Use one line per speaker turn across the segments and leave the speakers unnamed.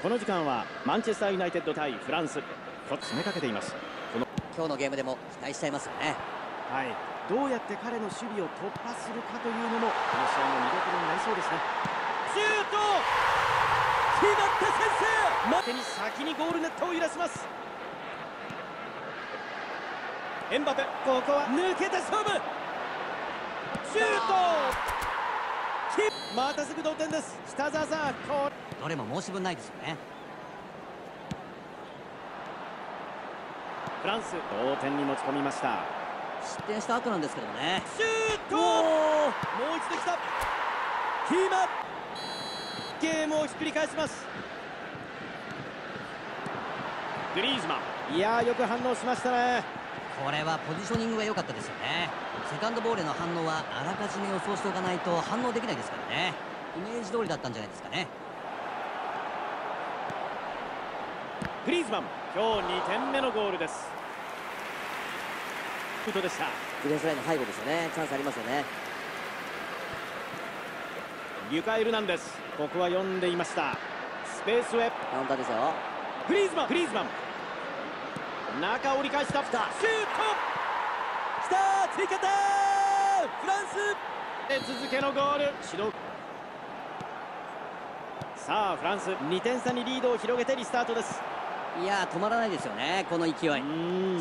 この時間はマンチェスターユナイテッド対フランス、詰めかけています。
今日のゲームでも期待しちゃいますよね。
はい、どうやって彼の守備を突破するかというのもこの試合の見どころになりそうですね。シュート決まった先生、手に先にゴールネットを揺らします。エンバペ、ここは抜けた勝負、シュート、またすぐ同点です。北澤さん、
どれも申し分ないですよね。
フランス同点に持ち込みました。
失点した後なんですけどね。
シュート、もう一度来た、決まっ、ゲームをひっくり返します。グリーズマン、いやーよく反応しましたね。
これはポジショニングが良かったですよね。セカンドボールへの反応はあらかじめ予想しておかないと反応できないですからね。イメージ通りだったんじゃないですかね。
グリーズマン、今日2点目のゴールです。シュートでした。
ディフェンスラインの背後ですよね。チャンスありますよね。
リュカ・エルナンデス、ここは読んでいました。スペースへ
カウンターですよ。
グリーズマン、中折り返した、シュートきた、追加点、フランスで続けのゴール、指導。さあフランス2点差にリードを広げてリスタートです。
いや止まらないですよね、この勢い。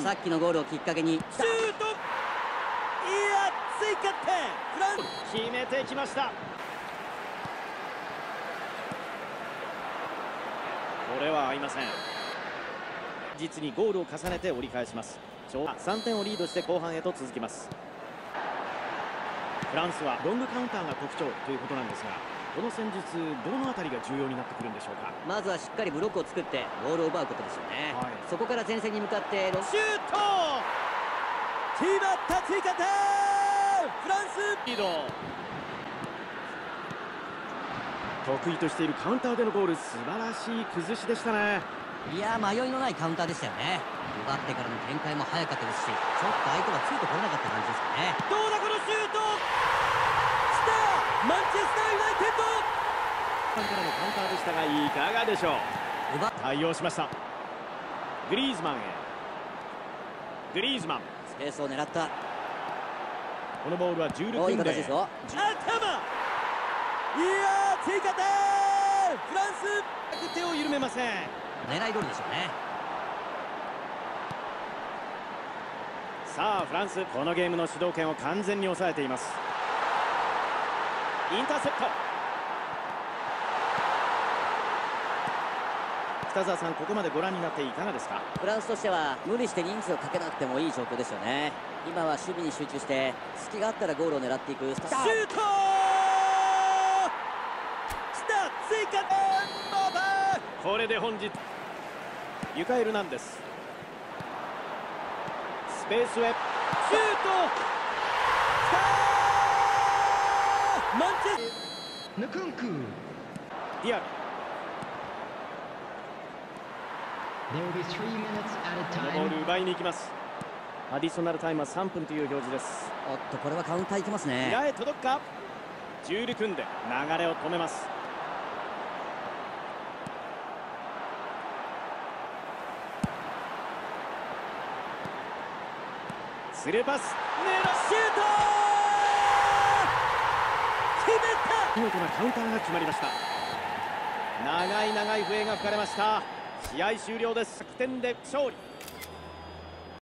さっきのゴールをきっかけに
シュート、いや追加点、フランス決めてきました。これは合いません。実にゴールを重ねて折り返します。3点をリードして後半へと続きます。フランスはロングカウンターが特徴ということなんですが、この戦術どのあたりが重要になってくるんでしょうか。ま
まずはしっかりブロックを作ってボールを奪うことですよね、はい、そこから前線に向かって
シュート決まった、追加点、フランスリード。得意としているカウンターでのゴール、素晴らしい崩しでしたね。
いや迷いのないカウンターでしたよね。奪ってからの展開も早かったですし、ちょっと相手はついてこれなかった感じですかね。
どうだこのシュート、きた、マンチェスターユナイテッドからのカウンターでしたが、いかがでしょう。対応しました。グリーズマンへ、グリーズマン、
スペースを狙った。
このボールは16分で
いい形ですよ。
頭、いやー追加点、フランス手を緩めません。
狙い通りでしょうね。
さあフランス、このゲームの主導権を完全に抑えています。インターセプト、北澤さん、ここまでご覧になっていかがですか。
フランスとしては無理して人数をかけなくてもいい状況ですよね。今は守備に集中して隙があったらゴールを狙っていく。シュート、追加点、
これで本日リュカ・エルナンデス、スペースへシュート、マンチェスヌクンク、ディアル、このボール奪いに行きます。アディショナルタイムは3分という表示です。
おっとこれはカウンターいきますね。
裏へ届くか、ジュール組んで流れを止めます。スルーパス、狙うシュート、決めた、見事なカウンターが決まりました。長い笛が吹かれました。試合終了です。逆転で勝利。